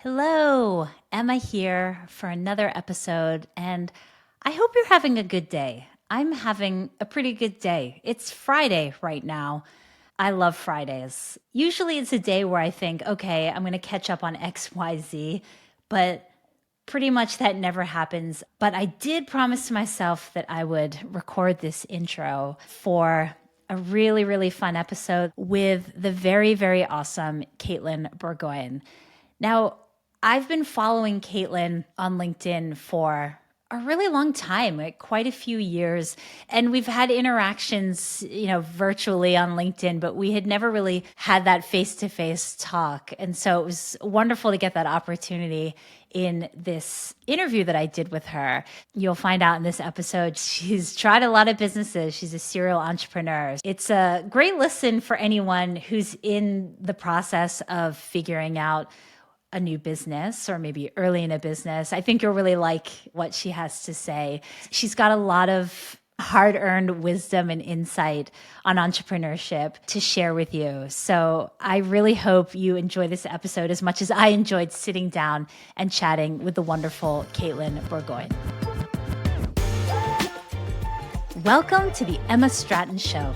Hello, Emma here for another episode, and I hope you're having a good day. I'm having a pretty good day. It's Friday right now. I love Fridays. Usually it's a day where I think, okay, I'm going to catch up on XYZ, but pretty much that never happens. But I did promise myself that I would record this intro for a really, really fun episode with the very, very awesome Katelyn Bourgoin. Now, I've been following Katelyn on LinkedIn for a really long time, like quite a few years. And we've had interactions, virtually on LinkedIn, but we had never really had that face to face talk. And so it was wonderful to get that opportunity in this interview that I did with her. You'll find out in this episode, she's tried a lot of businesses. She's a serial entrepreneur. It's a great listen for anyone who's in the process of figuring out a new business or maybe early in a business. I think you'll really like what she has to say. She's got a lot of hard-earned wisdom and insight on entrepreneurship to share with you. So I really hope you enjoy this episode as much as I enjoyed sitting down and chatting with the wonderful Katelyn Bourgoin. Welcome to the Emma Stratton Show.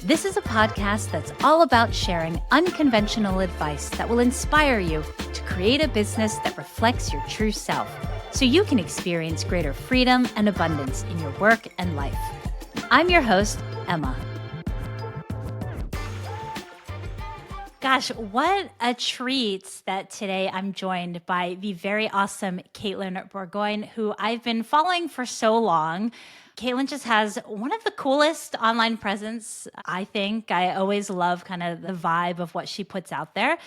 This is a podcast that's all about sharing unconventional advice that will inspire you to create a business that reflects your true self so you can experience greater freedom and abundance in your work and life. I'm your host, Emma. Gosh, what a treat that today I'm joined by the very awesome Katelyn Bourgoin, who I've been following for so long. Katelyn just has one of the coolest online presence, I think. I always love kind of the vibe of what she puts out there.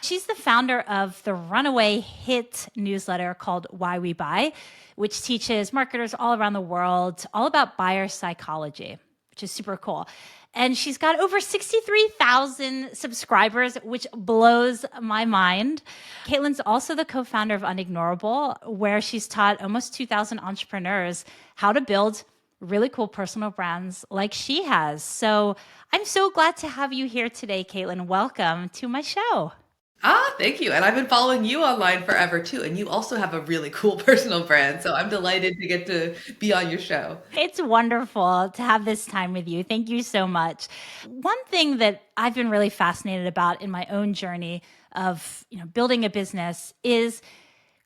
She's the founder of the runaway hit newsletter called Why We Buy, which teaches marketers all around the world all about buyer psychology, which is super cool. And she's got over 63,000 subscribers, which blows my mind. Katelyn's also the co-founder of Unignorable, where she's taught almost 2,000 entrepreneurs how to build really cool personal brands like she has. So I'm so glad to have you here today, Katelyn. Welcome to my show. Thank you. And I've been following you online forever too. And you also have a really cool personal brand. So I'm delighted to get to be on your show. It's wonderful to have this time with you. Thank you so much. One thing that I've been really fascinated about in my own journey of, building a business is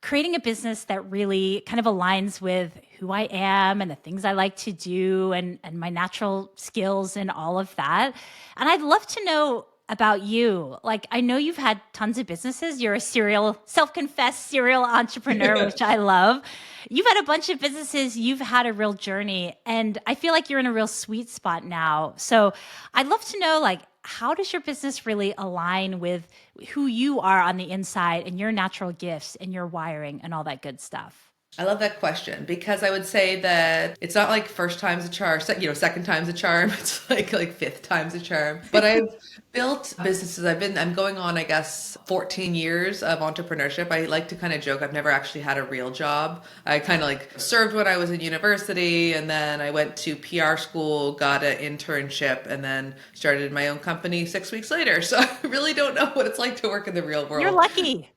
creating a business that really kind of aligns with who I am and the things I like to do and my natural skills and all of that. And I'd love to know about you. Like, I know you've had tons of businesses. You're a self-confessed serial entrepreneur, which I love. You've had a bunch of businesses. You've had a real journey. And I feel like you're in a real sweet spot now. So I'd love to know, like, how does your business really align with who you are on the inside and your natural gifts and your wiring and all that good stuff? I love that question because I would say that it's not like first time's a charm, second time's a charm. It's like fifth time's a charm. But I've built businesses. I'm going on, I guess, 14 years of entrepreneurship. I like to kind of joke I've never actually had a real job. I kind of like served when I was in university, and then I went to PR school, got an internship, and then started my own company 6 weeks later. So I really don't know what it's like to work in the real world. You're lucky.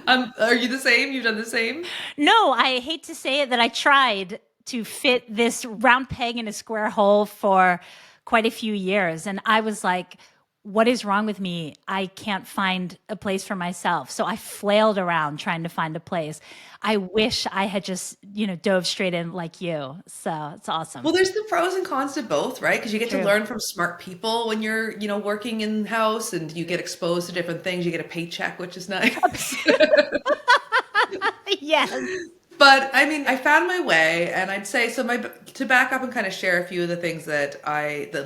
Are you the same? You've done the same? No, I hate to say it that I tried to fit this round peg in a square hole for quite a few years. And I was like, what is wrong with me? I can't find a place for myself. So I flailed around trying to find a place. I wish I had just, dove straight in like you. So it's awesome. Well, there's the pros and cons to both, right? Because you get to True. learn from smart people when you're, working in house, and you get exposed to different things. You get a paycheck, which is nice. Yes. But I mean, I found my way, and I'd say so. To back up and kind of share a few of the things that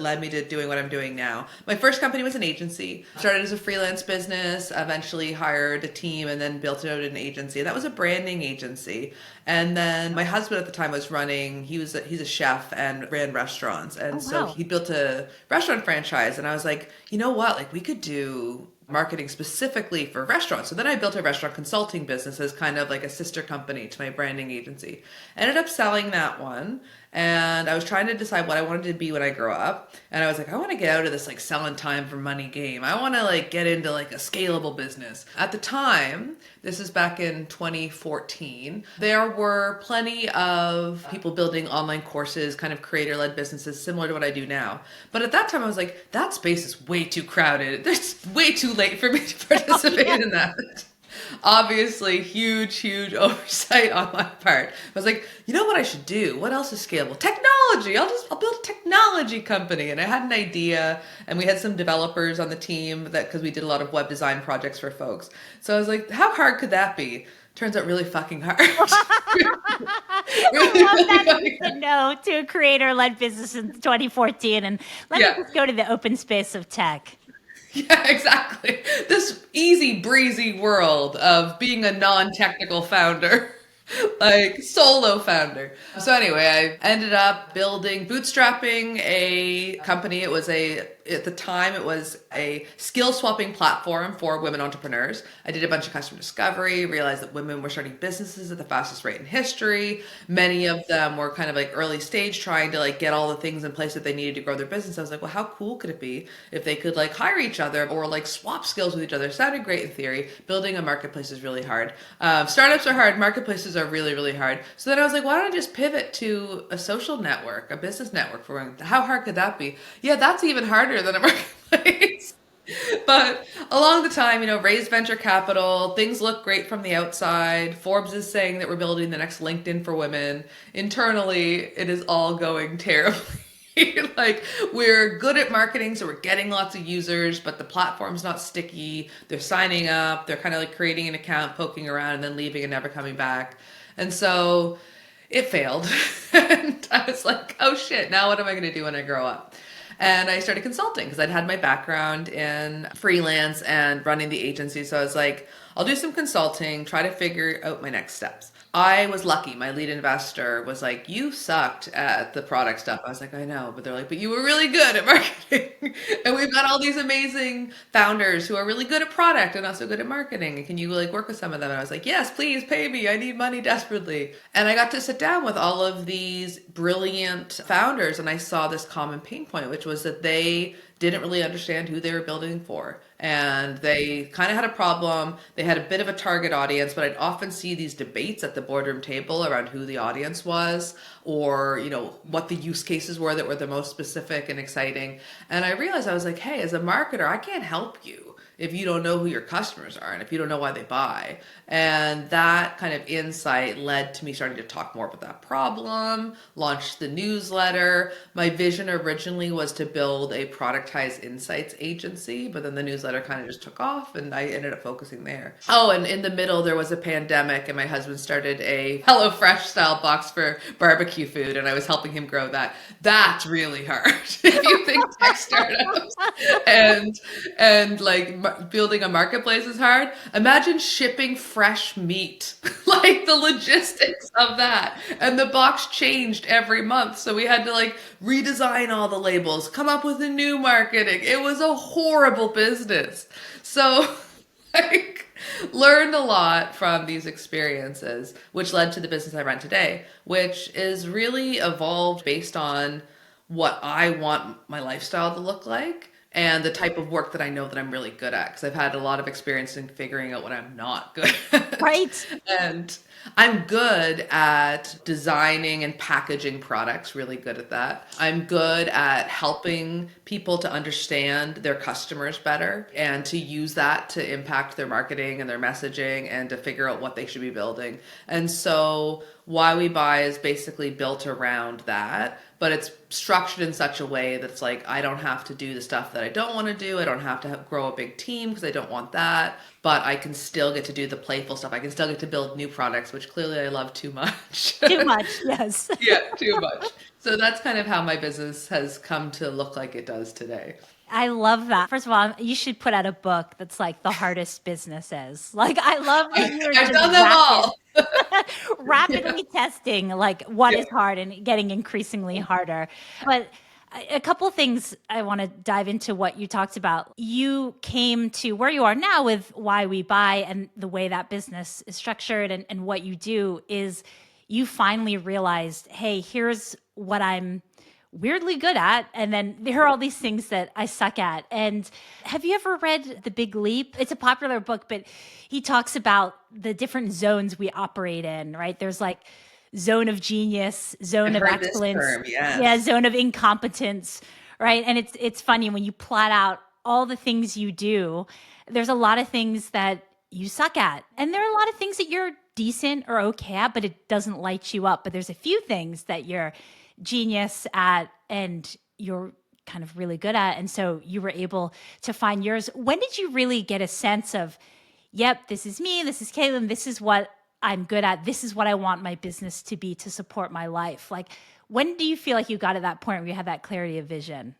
led me to doing what I'm doing now. My first company was an agency. Started as a freelance business, eventually hired a team, and then built it out an agency. That was a branding agency. And then my husband at the time was running. He's a chef and ran restaurants, and so wow. he built a restaurant franchise. And I was like, you know what? Like, we could do marketing specifically for restaurants. So then I built a restaurant consulting business as kind of like a sister company to my branding agency. Ended up selling that one. And I was trying to decide what I wanted to be when I grow up. And I was like, I want to get out of this like selling time for money game. I want to like get into like a scalable business. At the time, this is back in 2014, there were plenty of people building online courses, kind of creator-led businesses similar to what I do now. But at that time I was like, that space is way too crowded. It's way too late for me to participate in that. Obviously, huge oversight on my part. I was like, you know what I should do? What else is scalable? Technology. I'll build a technology company. And I had an idea, and we had some developers on the team that because we did a lot of web design projects for folks. So I was like, how hard could that be? Turns out really fucking hard. I love that you said no to a creator-led business in 2014, and let me Yeah. just go to the open space of tech. Yeah, exactly. This easy breezy world of being a non-technical founder, like solo founder. So anyway, I ended up bootstrapping a company. At the time, it was a skill swapping platform for women entrepreneurs. I did a bunch of customer discovery, realized that women were starting businesses at the fastest rate in history. Many of them were kind of like early stage trying to like get all the things in place that they needed to grow their business. I was like, well, how cool could it be if they could like hire each other or like swap skills with each other? It sounded great in theory. Building a marketplace is really hard. Startups are hard. Marketplaces are really, really hard. So then I was like, why don't I just pivot to a social network, a business network for women? How hard could that be? Yeah, that's even harder than a marketplace. But along the time, raised venture capital, things look great from the outside. Forbes is saying that we're building the next LinkedIn for women. Internally, it is all going terribly. Like, we're good at marketing, so we're getting lots of users, but the platform's not sticky. They're signing up, they're kind of like creating an account, poking around, and then leaving and never coming back. And so it failed. And I was like, oh shit, now what am I going to do when I grow up? And I started consulting because I'd had my background in freelance and running the agency. So I was like, I'll do some consulting, try to figure out my next steps. I was lucky. My lead investor was like, you sucked at the product stuff. I was like, I know. But they're like, but you were really good at marketing. And we've got all these amazing founders who are really good at product and not so good at marketing. And can you like work with some of them? And I was like, yes, please pay me. I need money desperately. And I got to sit down with all of these brilliant founders. And I saw this common pain point, which was that they didn't really understand who they were building for. And they kind of had a problem. They had a bit of a target audience, but I'd often see these debates at the boardroom table around who the audience was or, what the use cases were that were the most specific and exciting. And I realized I was like, hey, as a marketer, I can't help you if you don't know who your customers are and if you don't know why they buy. And that kind of insight led to me starting to talk more about that problem, launched the newsletter. My vision originally was to build a productized insights agency, but then the newsletter kind of just took off and I ended up focusing there. Oh, and in the middle, there was a pandemic and my husband started a HelloFresh style box for barbecue food and I was helping him grow that. That's really hard if you think tech startups and like building a marketplace is hard. Imagine shipping fresh meat, like the logistics of that. And the box changed every month. So we had to like redesign all the labels, come up with a new marketing. It was a horrible business. So like learned a lot from these experiences, which led to the business I run today, which is really evolved based on what I want my lifestyle to look like and the type of work that I know that I'm really good at because I've had a lot of experience in figuring out what I'm not good at. Right. And I'm good at designing and packaging products, really good at that. I'm good at helping people to understand their customers better and to use that to impact their marketing and their messaging and to figure out what they should be building. And so Why We Buy is basically built around that, but it's structured in such a way that it's like, I don't have to do the stuff that I don't want to do. I don't have to grow a big team because I don't want that, but I can still get to do the playful stuff. I can still get to build new products, which clearly I love too much. Too much, yes. Yeah, too much. So that's kind of how my business has come to look like it does today. I love that. First of all, you should put out a book that's like the hardest businesses. Like, I love that you're I've just done them all. rapidly testing like what is hard and getting increasingly harder. But a couple of things I want to dive into what you talked about. You came to where you are now with Why We Buy and the way that business is structured and what you do is you finally realized, hey, here's what I'm weirdly good at. And then there are all these things that I suck at. And have you ever read The Big Leap? It's a popular book, but he talks about the different zones we operate in, right? There's like zone of genius, I've zone of heard this excellence, term, yeah, yes. zone of incompetence, right? And it's funny when you plot out all the things you do, there's a lot of things that you suck at. And there are a lot of things that you're decent or okay at, but it doesn't light you up. But there's a few things that you're genius at and you're kind of really good at. And so you were able to find yours. When did you really get a sense of, yep, this is me, this is Katelyn, this is what I'm good at, this is what I want my business to be to support my life? Like, when do you feel like you got to that point where you had that clarity of vision?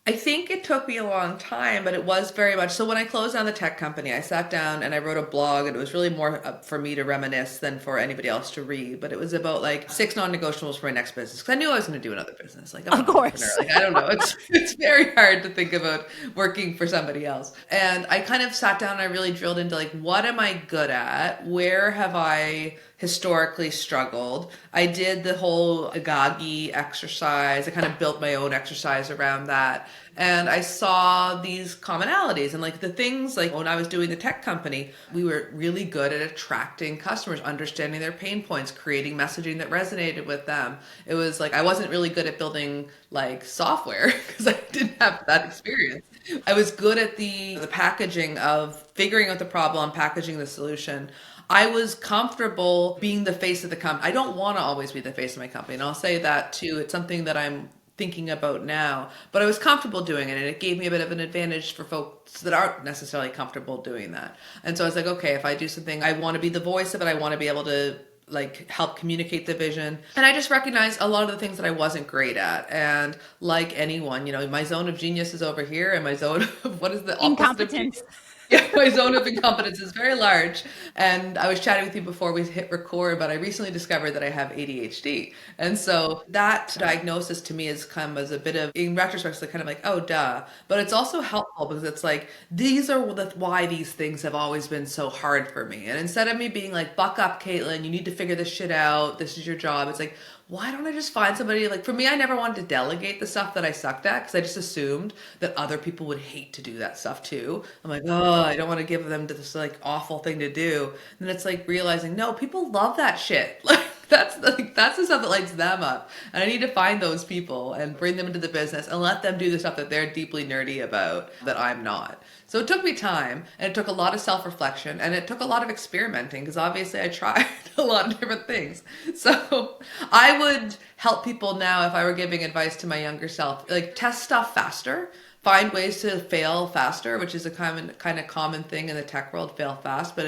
I think it took me a long time, but it was very much so. When I closed down the tech company, I sat down and I wrote a blog, and it was really more for me to reminisce than for anybody else to read. But it was about like 6 non-negotiables for my next business, because I knew I was going to do another business. Like, I'm Of an entrepreneur. course. Like, I don't know. It's very hard to think about working for somebody else. And I kind of sat down and I really drilled into like, what am I good at? Where have I historically struggled? I did the whole Agagi exercise. I kind of built my own exercise around that. And I saw these commonalities, and like the things like when I was doing the tech company, we were really good at attracting customers, understanding their pain points, creating messaging that resonated with them. It was like I wasn't really good at building like software because I didn't have that experience. I was good at the packaging of figuring out the problem, packaging the solution. I was comfortable being the face of the company. I don't want to always be the face of my company. And I'll say that too. It's something that I'm thinking about now, but I was comfortable doing it, and it gave me a bit of an advantage for folks that aren't necessarily comfortable doing that. And so I was like, okay, if I do something, I want to be the voice of it. I want to be able to like help communicate the vision. And I just recognized a lot of the things that I wasn't great at. And like anyone, my zone of genius is over here, and my zone of what is the opposite of Incompetence. genius? Yeah, my zone of incompetence is very large. And I was chatting with you before we hit record, but I recently discovered that I have ADHD. And so that diagnosis to me has come as a bit of, in retrospect, it's like kind of like, oh, duh. But it's also helpful because it's like, these are why these things have always been so hard for me. And instead of me being like, buck up, Katelyn, you need to figure this shit out. This is your job. It's like, why don't I just find somebody like for me, I never wanted to delegate the stuff that I sucked at because I just assumed that other people would hate to do that stuff too. I'm like, oh, I don't want to give them to this like awful thing to do. And then it's like realizing, no, people love that shit. Like that's the stuff that lights them up. And I need to find those people and bring them into the business and let them do the stuff that they're deeply nerdy about that I'm not. So it took me time, and it took a lot of self-reflection, and it took a lot of experimenting because obviously I tried a lot of different things. So I would help people now if I were giving advice to my younger self, like test stuff faster, find ways to fail faster, which is a kind of common thing in the tech world, fail fast, but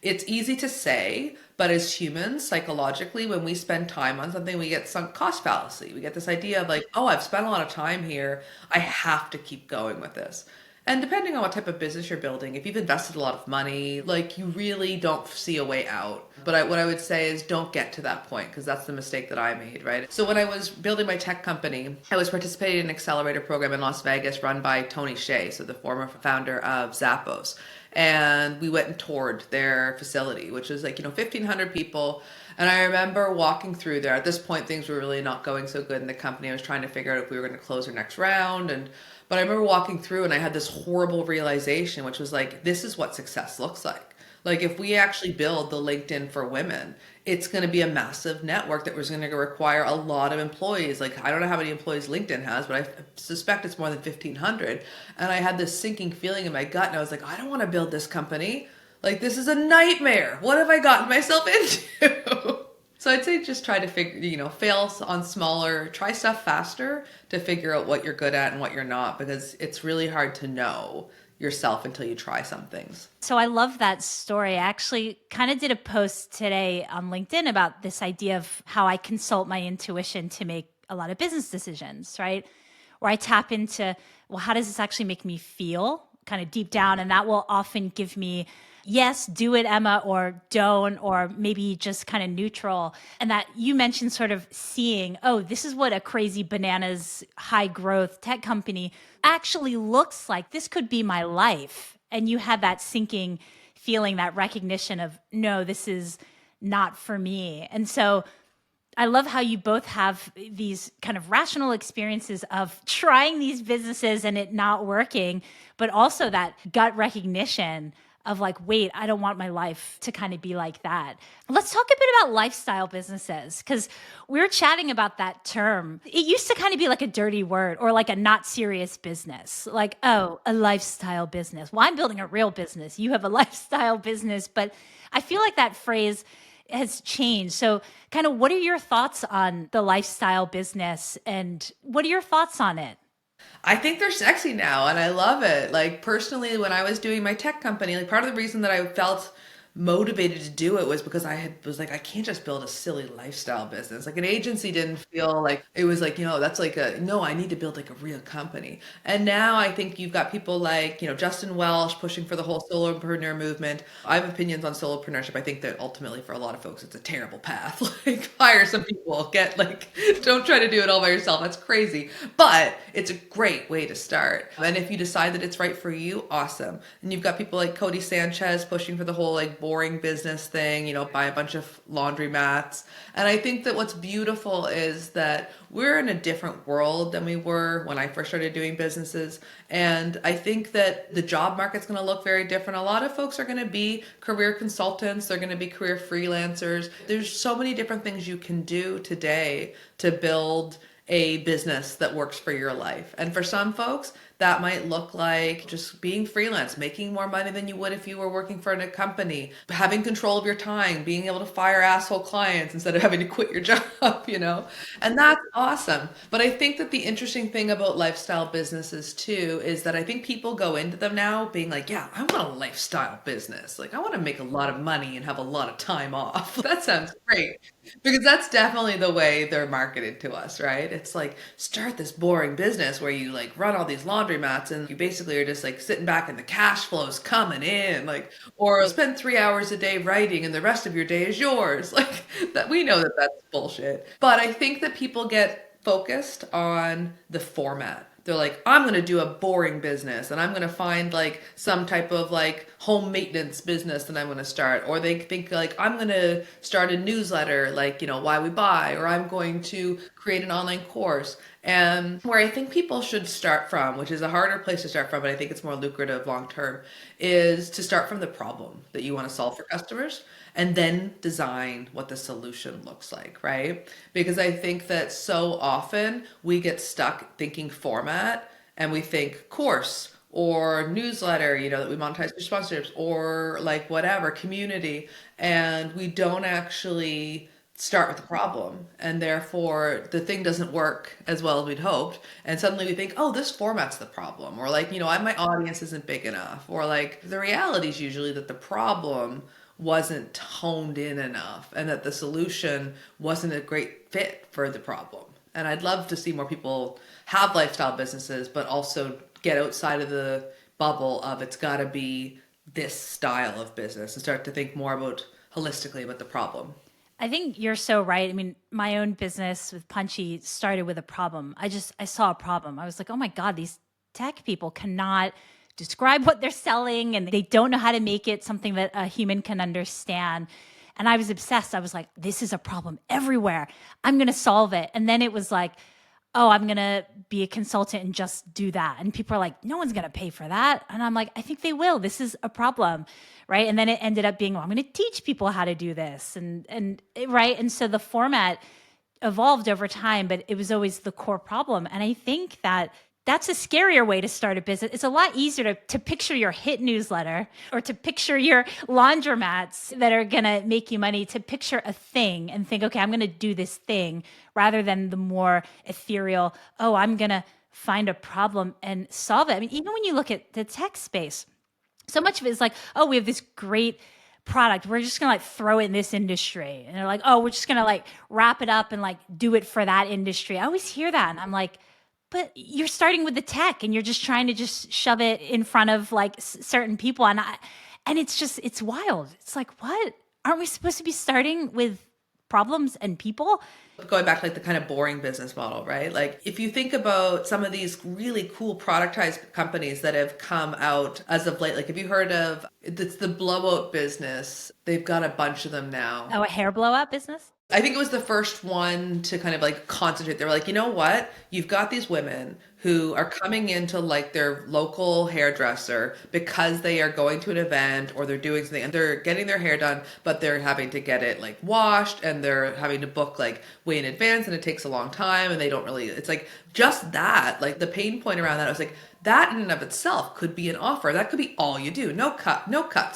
it's easy to say, but as humans, psychologically, when we spend time on something, we get some cost fallacy. We get this idea of like, oh, I've spent a lot of time here. I have to keep going with this. And depending on what type of business you're building, if you've invested a lot of money, like you really don't see a way out. But what I would say is don't get to that point because that's the mistake that I made, right? So when I was building my tech company, I was participating in an accelerator program in Las Vegas run by Tony Hsieh, so the former founder of Zappos. And we went and toured their facility, which was like, 1,500 people. And I remember walking through there. At this point, things were really not going so good in the company. I was trying to figure out if we were going to close our next round. But I remember walking through and I had this horrible realization, which was like, this is what success looks like. Like if we actually build the LinkedIn for women, it's going to be a massive network that was going to require a lot of employees. Like I don't know how many employees LinkedIn has, but I suspect it's more than 1,500. And I had this sinking feeling in my gut, and I was like, I don't want to build this company. Like this is a nightmare. What have I gotten myself into? So I'd say just try to fail on smaller, try stuff faster to figure out what you're good at and what you're not, because it's really hard to know yourself until you try some things. So I love that story. I actually kind of did a post today on LinkedIn about this idea of how I consult my intuition to make a lot of business decisions, right? Where I tap into, well, how does this actually make me feel kind of deep down? And that will often give me, yes, do it, Emma, or don't, or maybe just kind of neutral. And that you mentioned sort of seeing, oh, this is what a crazy bananas high growth tech company actually looks like. This could be my life. And you had that sinking feeling, that recognition of, no, this is not for me. And so I love how you both have these kind of rational experiences of trying these businesses and it not working, but also that gut recognition of like, wait, I don't want my life to kind of be like that. Let's talk a bit about lifestyle businesses because we were chatting about that term. It used to kind of be like a dirty word or like a not serious business, like, oh, a lifestyle business. Well, I'm building a real business. You have a lifestyle business. But I feel like that phrase has changed. So, kind of, what are your thoughts on the lifestyle business and what are your thoughts on it? I think they're sexy now and I love it. Like personally, when I was doing my tech company, like part of the reason that I felt motivated to do it was because was like, I can't just build a silly lifestyle business. Like an agency didn't feel like it was like, that's like no, I need to build like a real company. And now I think you've got people like, Justin Welsh pushing for the whole solopreneur movement. I have opinions on solopreneurship. I think that ultimately for a lot of folks, it's a terrible path. Like hire some people, don't try to do it all by yourself. That's crazy. But it's a great way to start. And if you decide that it's right for you, awesome. And you've got people like Cody Sanchez pushing for the whole like boring business thing, buy a bunch of laundry mats. And I think that what's beautiful is that we're in a different world than we were when I first started doing businesses. And I think that the job market's going to look very different. A lot of folks are going to be career consultants, they're going to be career freelancers. There's so many different things you can do today to build a business that works for your life. And for some folks, that might look like just being freelance, making more money than you would if you were working for a company, having control of your time, being able to fire asshole clients instead of having to quit your job. And that's awesome. But I think that the interesting thing about lifestyle businesses too is that I think people go into them now being like, yeah, I want a lifestyle business. Like I want to make a lot of money and have a lot of time off. That sounds great. Because that's definitely the way they're marketed to us, right? It's like start this boring business where you like run all these laundromats and you basically are just like sitting back and the cash flow's coming in, like, or spend 3 hours a day writing and the rest of your day is yours. Like that, we know that that's bullshit. But I think that people get focused on the format. They're like, I'm going to do a boring business and I'm going to find like some type of like home maintenance business that I'm going to start. Or they think like, I'm going to start a newsletter, like, Why We Buy, or I'm going to create an online course. And where I think people should start from, which is a harder place to start from, but I think it's more lucrative long term, is to start from the problem that you want to solve for customers and then design what the solution looks like, right? Because I think that so often we get stuck thinking format and we think course or newsletter, that we monetize through sponsorships or like whatever, community, and we don't actually start with the problem, and therefore the thing doesn't work as well as we'd hoped, and suddenly we think, oh, this format's the problem, or like, my audience isn't big enough, or like the reality is usually that the problem wasn't honed in enough and that the solution wasn't a great fit for the problem. And I'd love to see more people have lifestyle businesses but also get outside of the bubble of it's got to be this style of business and start to think more about holistically about the problem. I think you're so right. I mean, my own business with Punchy started with a problem. I saw a problem. I was like, oh my God, these tech people cannot describe what they're selling and they don't know how to make it something that a human can understand. And I was obsessed. I was like, this is a problem everywhere. I'm going to solve it. And then it was like, oh, I'm going to be a consultant and just do that. And people are like, no one's going to pay for that. And I'm like, I think they will. This is a problem. Right. And then it ended up being, well, I'm going to teach people how to do this. Right. And so the format evolved over time, but it was always the core problem. And I think that that's a scarier way to start a business. It's a lot easier to picture your hit newsletter or to picture your laundromats that are going to make you money, to picture a thing and think, okay, I'm going to do this thing, rather than the more ethereal, oh, I'm going to find a problem and solve it. I mean, even when you look at the tech space, so much of it is like, oh, we have this great product. We're just going to like throw it in this industry. And they're like, oh, we're just going to like wrap it up and like do it for that industry. I always hear that. And I'm like, but you're starting with the tech and you're just trying to just shove it in front of like certain people. And it's wild. It's like, what? Aren't we supposed to be starting with problems and people. Going back to like the kind of boring business model, right? Like if you think about some of these really cool productized companies that have come out as of late, like have you heard of it's the blowout business? They've got a bunch of them now. Oh, a hair blowout business? I think it was the first one to kind of like concentrate. They were like, you know what? You've got these women who are coming into like their local hairdresser because they are going to an event or they're doing something and they're getting their hair done, but they're having to get it like washed and they're having to book like way in advance and it takes a long time and they don't really, it's like just that, like the pain point around that. I was like, that in and of itself could be an offer. That could be all you do. No cuts,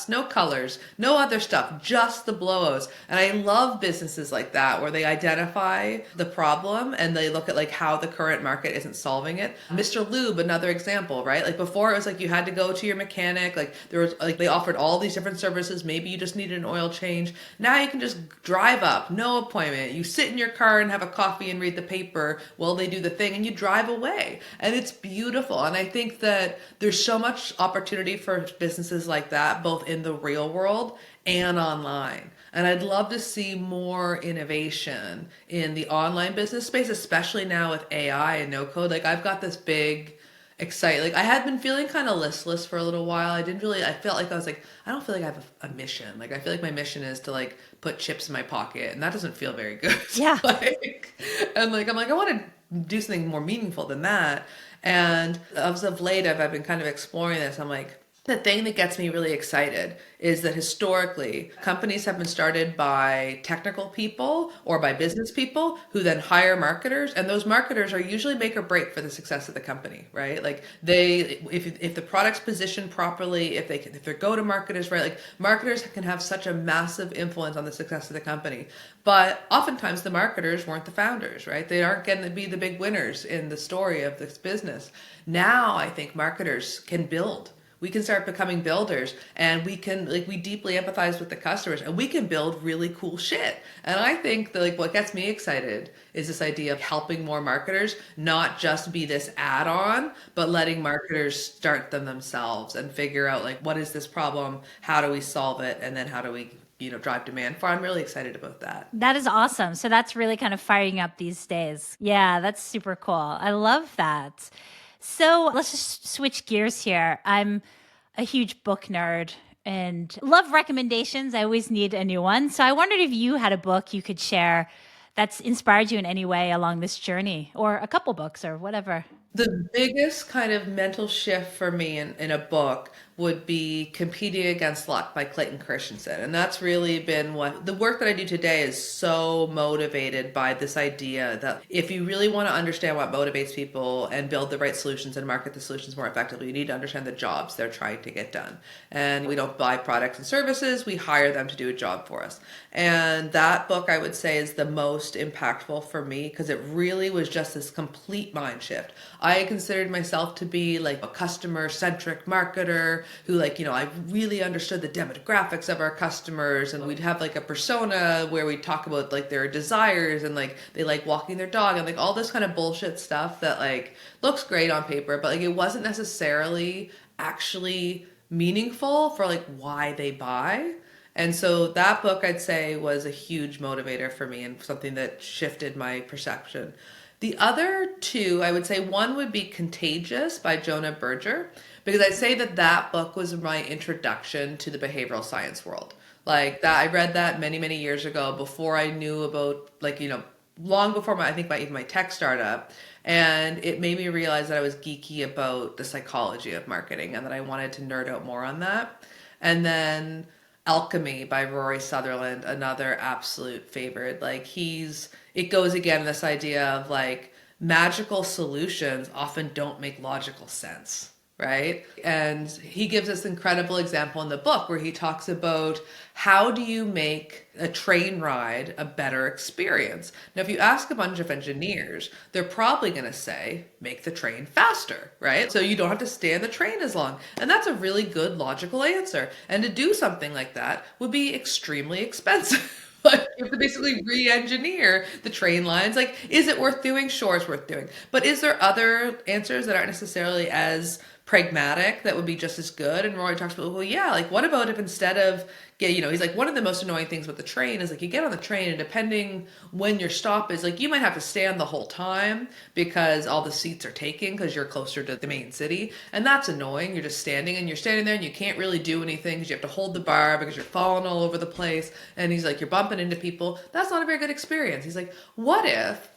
no colors, no other stuff, just the blowouts. And I love businesses like that where they identify the problem and they look at like how the current market isn't solving it. Mr. Lube, another example, right? Like before it was like you had to go to your mechanic, like there was like they offered all these different services. Maybe you just needed an oil change. Now you can just drive up, no appointment. You sit in your car and have a coffee and read the paper while they do the thing and you drive away. And it's beautiful. And I think that there's so much opportunity for businesses like that, both in the real world and online. And I'd love to see more innovation in the online business space, especially now with AI and no code. Like I've got this big like I had been feeling kind of listless for a little while. I felt like I was like, I don't feel like I have a mission. Like I feel like my mission is to like put chips in my pocket and that doesn't feel very good. Yeah. And like, I'm like, I want to do something more meaningful than that. And as of late, I've been kind of exploring this. I'm like, the thing that gets me really excited is that historically, companies have been started by technical people or by business people who then hire marketers, and those marketers are usually make or break for the success of the company, right? Like if the product's positioned properly, if their go-to-market is right, like marketers can have such a massive influence on the success of the company. But oftentimes the marketers weren't the founders, right? They aren't getting to be the big winners in the story of this business. Now I think marketers can build. We can start becoming builders and we deeply empathize with the customers and we can build really cool shit. And I think that like what gets me excited is this idea of helping more marketers, not just be this add-on, but letting marketers start them themselves and figure out like, what is this problem? How do we solve it? And then how do we drive demand for? I'm really excited about that. That is awesome. So that's really kind of firing up these days. Yeah, that's super cool. I love that. So let's just switch gears here. I'm a huge book nerd and love recommendations. I always need a new one. So I wondered if you had a book you could share that's inspired you in any way along this journey, or a couple books or whatever. The biggest kind of mental shift for me in a book would be Competing Against Luck by Clayton Christensen. And that's really been what the work that I do today is so motivated by this idea that if you really want to understand what motivates people and build the right solutions and market the solutions more effectively, you need to understand the jobs they're trying to get done. And we don't buy products and services, we hire them to do a job for us. And that book I would say is the most impactful for me because it really was just this complete mind shift. I considered myself to be like a customer-centric marketer who I really understood the demographics of our customers, and we'd have like a persona where we talk about like their desires and like they like walking their dog and like all this kind of bullshit stuff that like looks great on paper, but like it wasn't necessarily actually meaningful for like why they buy. And so that book I'd say was a huge motivator for me and something that shifted my perception. The other two, I would say one would be Contagious by Jonah Berger, because I'd say that book was my introduction to the behavioral science world. Like that, I read that many, many years ago before I knew about long before my tech startup. And it made me realize that I was geeky about the psychology of marketing and that I wanted to nerd out more on that. And then Alchemy by Rory Sutherland, another absolute favorite. It goes again in this idea of like magical solutions often don't make logical sense, right? And he gives this incredible example in the book where he talks about how do you make a train ride a better experience? Now, if you ask a bunch of engineers, they're probably going to say, make the train faster, right? So you don't have to stay on the train as long. And that's a really good logical answer. And to do something like that would be extremely expensive. But you have to basically re-engineer the train lines. Like, is it worth doing? Sure, it's worth doing. But is there other answers that aren't necessarily as pragmatic that would be just as good. And Roy talks about, well, yeah, like what about if instead of he's like, one of the most annoying things with the train is like you get on the train and depending when your stop is, like you might have to stand the whole time because all the seats are taken because you're closer to the main city. And that's annoying. You're just standing and you're standing there and you can't really do anything because you have to hold the bar because you're falling all over the place. And he's like, you're bumping into people. That's not a very good experience. He's like, what if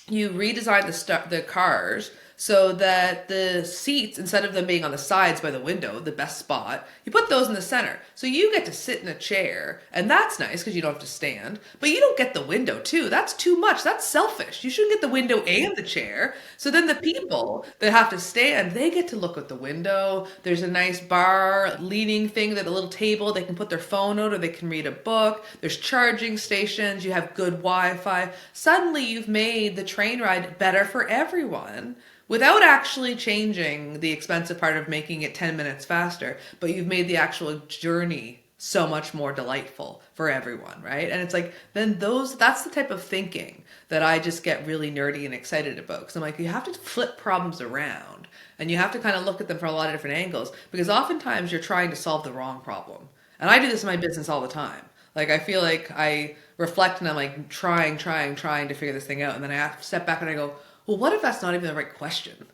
you redesign the cars so that the seats, instead of them being on the sides by the window, the best spot, you put those in the center. So you get to sit in a chair, and that's nice because you don't have to stand, but you don't get the window too. That's too much. That's selfish. You shouldn't get the window and the chair. So then the people that have to stand, they get to look at the window. There's a nice bar leaning thing, that a little table, they can put their phone out or they can read a book. There's charging stations. You have good Wi-Fi. Suddenly you've made the train ride better for everyone, without actually changing the expensive part of making it 10 minutes faster, but you've made the actual journey so much more delightful for everyone, right? And it's like, then that's the type of thinking that I just get really nerdy and excited about. Because I'm like, you have to flip problems around and you have to kind of look at them from a lot of different angles, because oftentimes you're trying to solve the wrong problem. And I do this in my business all the time. Like, I feel like I reflect and I'm like trying to figure this thing out. And then I have to step back and I go, well, what if that's not even the right question?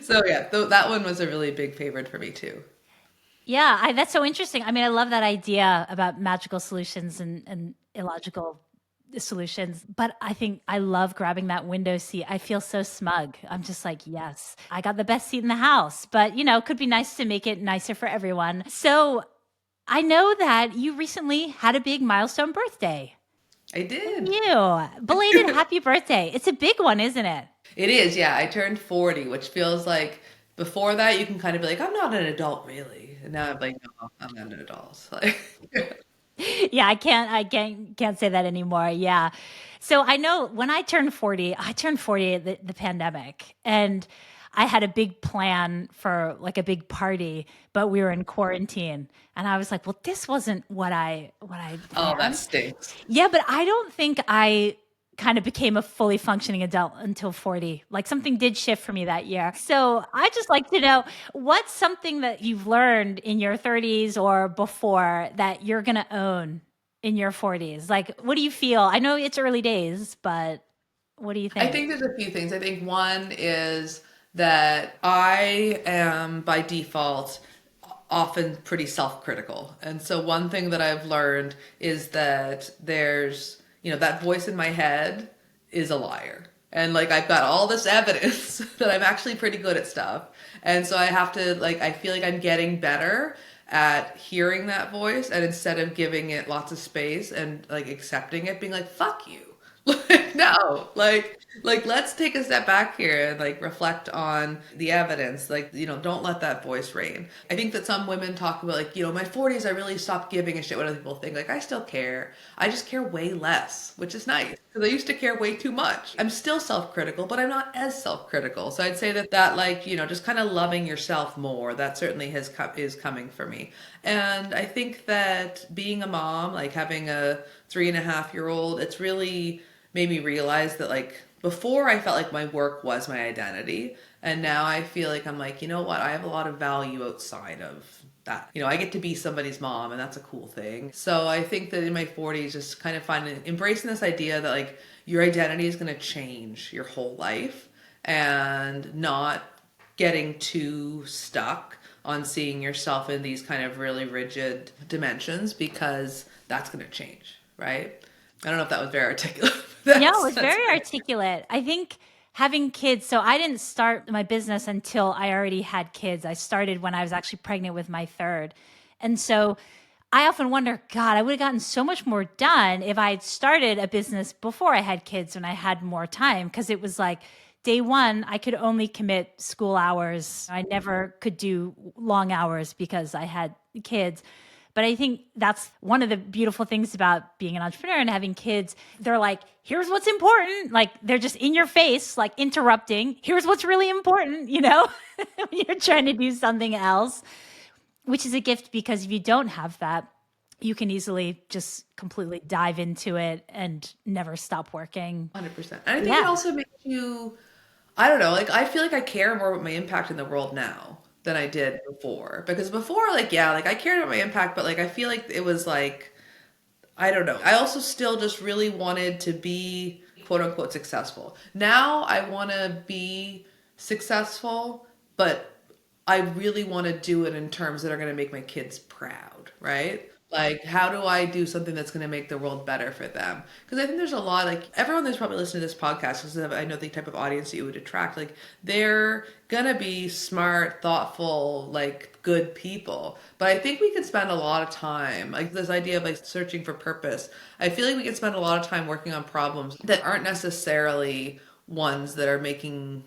So yeah, that one was a really big favorite for me too. Yeah, that's so interesting. I mean, I love that idea about magical solutions and illogical solutions, but I think I love grabbing that window seat. I feel so smug. I'm just like, yes, I got the best seat in the house, but it could be nice to make it nicer for everyone. So I know that you recently had a big milestone birthday. I did. You belated happy birthday. It's a big one, isn't it? It is, yeah. I turned 40, which feels like before that you can kind of be like, I'm not an adult really. And now I'm like, no, I'm not an adult. Like, Yeah, I can't say that anymore. Yeah. So I know when I turned 40 at the pandemic, and I had a big plan for like a big party, but we were in quarantine. And I was like, well, this wasn't what I oh, that planned. stinks. Yeah, but I don't think I kind of became a fully functioning adult until 40. Like something did shift for me that year. So I just like to know, what's something that you've learned in your 30s or before that you're going to own in your 40s? Like, what do you feel? I know it's early days, but what do you I think? think there's a few things. I think one is that I am by default often pretty self-critical. And so one thing that I've learned is that there's, that voice in my head is a liar. And like I've got all this evidence that I'm actually pretty good at stuff. And so I have to, like, I feel like I'm getting better at hearing that voice, and instead of giving it lots of space and like accepting it, being like, fuck you. Like, no, like let's take a step back here and like reflect on the evidence. Like, don't let that voice reign. I think that some women talk about like, my 40s, I really stopped giving a shit what other people think. Like, I still care. I just care way less, which is nice because I used to care way too much. I'm still self-critical, but I'm not as self-critical. So I'd say that like, just kind of loving yourself more, that certainly is coming for me. And I think that being a mom, like having a 3.5-year-old, it's really made me realize that like before I felt like my work was my identity, and now I feel like I'm like, you know what, I have a lot of value outside of that. I get to be somebody's mom, and that's a cool thing. So I think that in my 40s, just kind of embracing this idea that like your identity is going to change your whole life, and not getting too stuck on seeing yourself in these kind of really rigid dimensions, because that's going to change, right? I don't know if that was very articulate. No, it was That's very articulate. I think having kids, so I didn't start my business until I already had kids. I started when I was actually pregnant with my third. And so I often wonder, God, I would have gotten so much more done if I had started a business before I had kids, when I had more time. Because it was like day one, I could only commit school hours. I never could do long hours because I had kids. But I think that's one of the beautiful things about being an entrepreneur and having kids. They're like, here's what's important. Like, they're just in your face, like interrupting. Here's what's really important, when you're trying to do something else, which is a gift, because if you don't have that, you can easily just completely dive into it and never stop working. 100%. And I think it Yeah. also makes you I don't know, like I feel like I care more about my impact in the world now than I did before. Because before, like, yeah, like I cared about my impact, but like I feel like it was like, I don't know. I also still just really wanted to be quote unquote successful. Now I want to be successful, but I really want to do it in terms that are going to make my kids proud, right? Like, how do I do something that's going to make the world better for them? Because I think there's a lot, like, everyone that's probably listening to this podcast, because I know the type of audience that you would attract, like, they're going to be smart, thoughtful, like, good people. But I think we can spend a lot of time, like, this idea of, like, searching for purpose. I feel like we can spend a lot of time working on problems that aren't necessarily ones that are making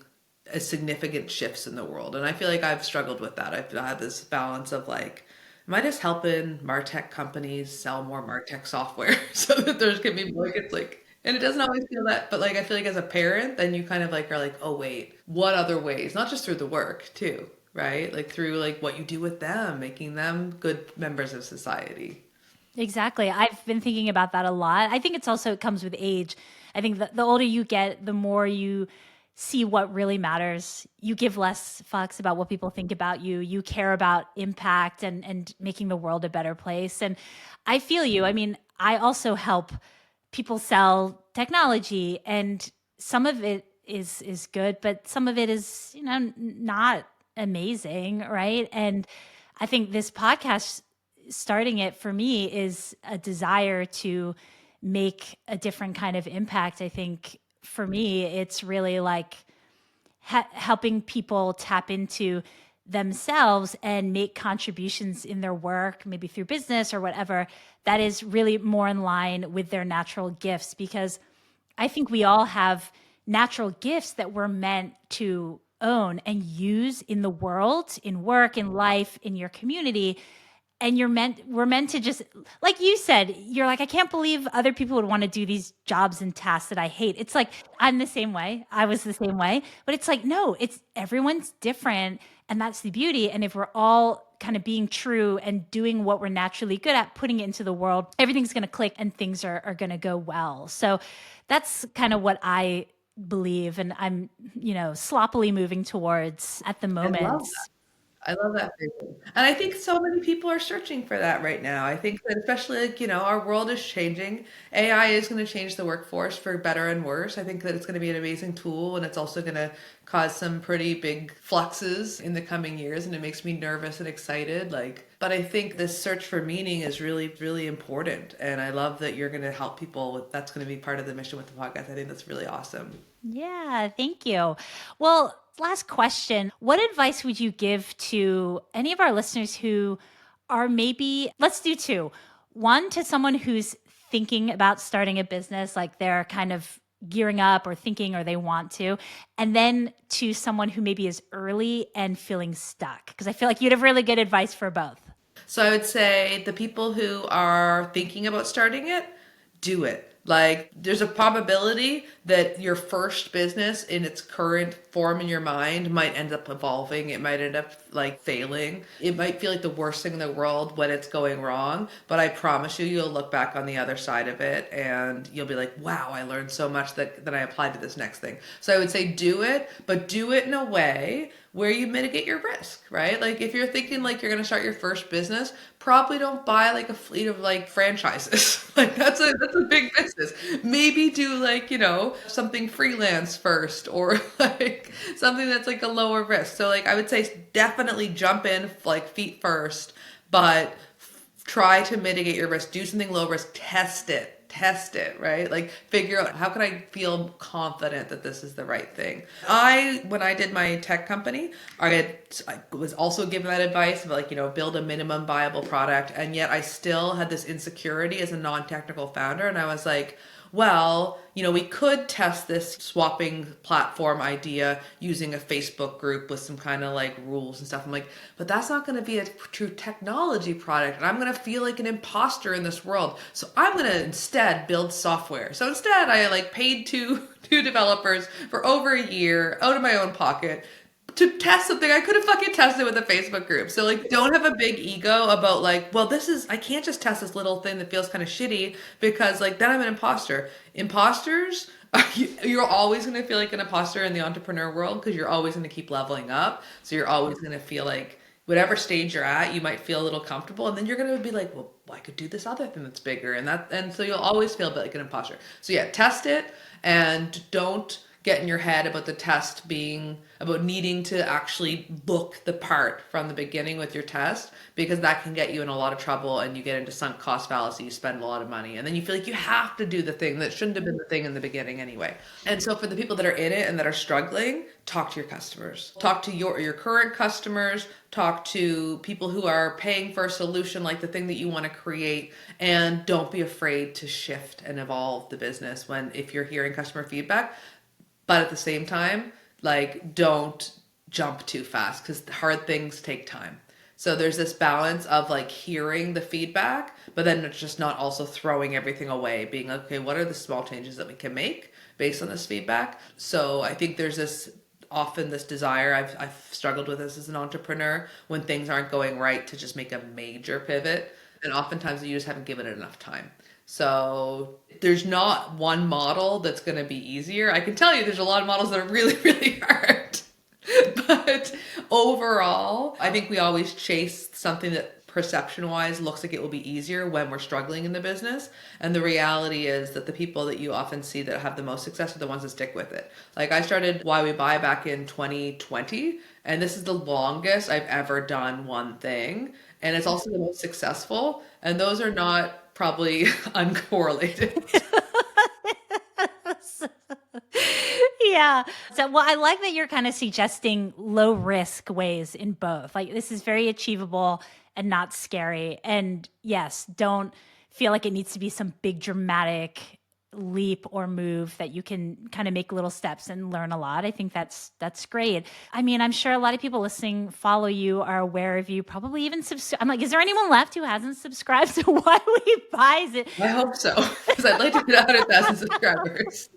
significant shifts in the world. And I feel like I've struggled with that. I've had this balance of like, am I just helping MarTech companies sell more MarTech software so that there's gonna be more? It's like, and it doesn't always feel that, but like I feel like as a parent, then you kind of like are like, oh wait, what other ways? Not just through the work too, right? Like through like what you do with them, making them good members of society. Exactly. I've been thinking about that a lot. I think it's also, it comes with age. I think the older you get, the more you see what really matters. You give less fucks about what people think about you. You care about impact and making the world a better place. And I feel you. I mean, I also help people sell technology, and some of it is good, but some of it is, not amazing, right? And I think this podcast, starting it for me, is a desire to make a different kind of impact. I think for me, it's really like helping people tap into themselves and make contributions in their work, maybe through business or whatever, that is really more in line with their natural gifts. Because I think we all have natural gifts that we're meant to own and use in the world, in work, in life, in your community. And we're meant to just, like you said, you're like, I can't believe other people would want to do these jobs and tasks that I hate. It's like, I'm the same way. I was the same way. But it's like, no, it's everyone's different. And that's the beauty. And if we're all kind of being true and doing what we're naturally good at, putting it into the world, everything's going to click and things are going to go well. So that's kind of what I believe. And I'm, sloppily moving towards at the I moment. love I love that vision. And I think so many people are searching for that right now. I think that especially like, our world is changing. AI is going to change the workforce for better and worse. I think that it's going to be an amazing tool, and it's also going to cause some pretty big fluxes in the coming years, and it makes me nervous and excited. Like, but I think this search for meaning is really, really important. And I love that you're going to help people with, that's going to be part of the mission with the podcast. I think that's really awesome. Yeah, thank you. Well, last question. What advice would you give to any of our listeners who are maybe, let's do two. One, to someone who's thinking about starting a business, like they're kind of gearing up or thinking or they want to, and then to someone who maybe is early and feeling stuck. Because I feel like you'd have really good advice for both. So I would say the people who are thinking about starting it, do it. Like, there's a probability that your first business in its current form in your mind might end up evolving. It might end up like failing. It might feel like the worst thing in the world when it's going wrong. But I promise you, you'll look back on the other side of it and you'll be like, wow, I learned so much that I applied to this next thing. So I would say do it, but do it in a way where you mitigate your risk, right? Like if you're thinking like you're going to start your first business, probably don't buy like a fleet of like franchises. Like that's a big business. Maybe do like, something freelance first, or like something that's like a lower risk. So like I would say definitely jump in like feet first, but try to mitigate your risk. Do something low risk, test it, right? Like figure out how can I feel confident that this is the right thing. When I did my tech company, I was also given that advice of like, build a minimum viable product. And yet I still had this insecurity as a non-technical founder. And I was like, well, we could test this swapping platform idea using a Facebook group with some kind of like rules and stuff. I'm like, but that's not going to be a true technology product. And I'm going to feel like an imposter in this world. So I'm going to instead build software. So instead I like paid two developers for over a year out of my own pocket to test something I could have fucking tested with a Facebook group. So like don't have a big ego about like, well, I can't just test this little thing that feels kind of shitty because like then I'm an imposter. Imposters You're always going to feel like an imposter in the entrepreneur world because you're always going to keep leveling up. So you're always going to feel like whatever stage you're at, you might feel a little comfortable, and then you're going to be like, well, I could do this other thing that's bigger, and so you'll always feel a bit like an imposter. So yeah, test it, and don't get in your head about the test being about needing to actually look the part from the beginning with your test, because that can get you in a lot of trouble and you get into sunk cost fallacy. You spend a lot of money and then you feel like you have to do the thing that shouldn't have been the thing in the beginning anyway. And so for the people that are in it and that are struggling, talk to your customers, talk to your current customers, talk to people who are paying for a solution like the thing that you want to create, and don't be afraid to shift and evolve the business if you're hearing customer feedback. But at the same time, like, don't jump too fast because hard things take time. So there's this balance of like hearing the feedback, but then it's just not also throwing everything away, being like, okay, what are the small changes that we can make based on this feedback? So I think there's often this desire, I've struggled with this as an entrepreneur, when things aren't going right, to just make a major pivot. And oftentimes you just haven't given it enough time. So there's not one model that's going to be easier. I can tell you there's a lot of models that are really, really hard. But overall, I think we always chase something that perception-wise looks like it will be easier when we're struggling in the business. And the reality is that the people that you often see that have the most success are the ones that stick with it. Like, I started Why We Buy back in 2020, and this is the longest I've ever done one thing. And it's also the most successful. And those are not probably uncorrelated. Yeah. So, well, I like that you're kind of suggesting low risk ways in both. Like, this is very achievable and not scary. And yes, don't feel like it needs to be some big dramatic leap or move, that you can kind of make little steps and learn a lot. I think that's great. I mean, I'm sure a lot of people listening follow you, are aware of you, probably even subscribe. I'm like, is there anyone left who hasn't subscribed to Why We Buy? Is it? I hope so, because I'd like to get 100,000 subscribers.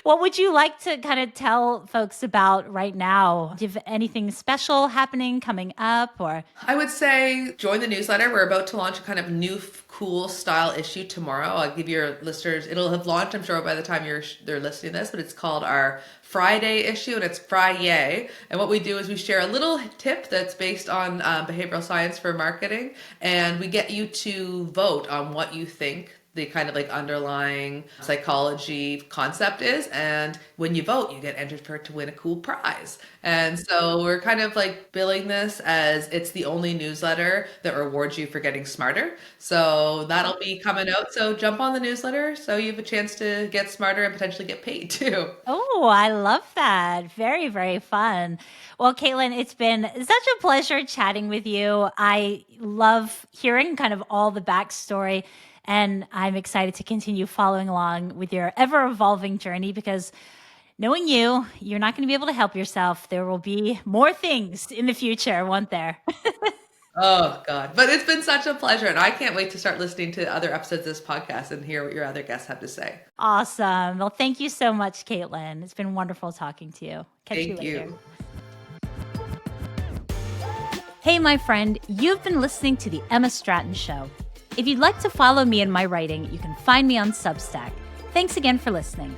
What would you like to kind of tell folks about right now? Do you have anything special happening coming up? Or I would say join the newsletter. We're about to launch a kind of new, cool style issue tomorrow. I'll give your listeners, it'll have launched, I'm sure, by the time they're listening to this, but it's called our Friday issue, and it's Friday. And what we do is we share a little tip that's based on behavioral science for marketing, and we get you to vote on what you think the kind of like underlying psychology concept is. And when you vote, you get entered for it to win a cool prize. And so we're kind of like billing this as it's the only newsletter that rewards you for getting smarter. So that'll be coming out. So jump on the newsletter so you have a chance to get smarter and potentially get paid too. oh, I love that. Very, very fun. Well, Katelyn, it's been such a pleasure chatting with you. I love hearing kind of all the backstory, and I'm excited to continue following along with your ever evolving journey, because knowing you're not going to be able to help yourself. There will be more things in the future, won't there? Oh God. But it's been such a pleasure. And I can't wait to start listening to other episodes of this podcast and hear what your other guests have to say. Awesome. Well, thank you so much, Katelyn. It's been wonderful talking to you. Catch you Thank later. you. Hey, my friend, you've been listening to The Emma Stratton Show. If you'd like to follow me in my writing, you can find me on Substack. Thanks again for listening.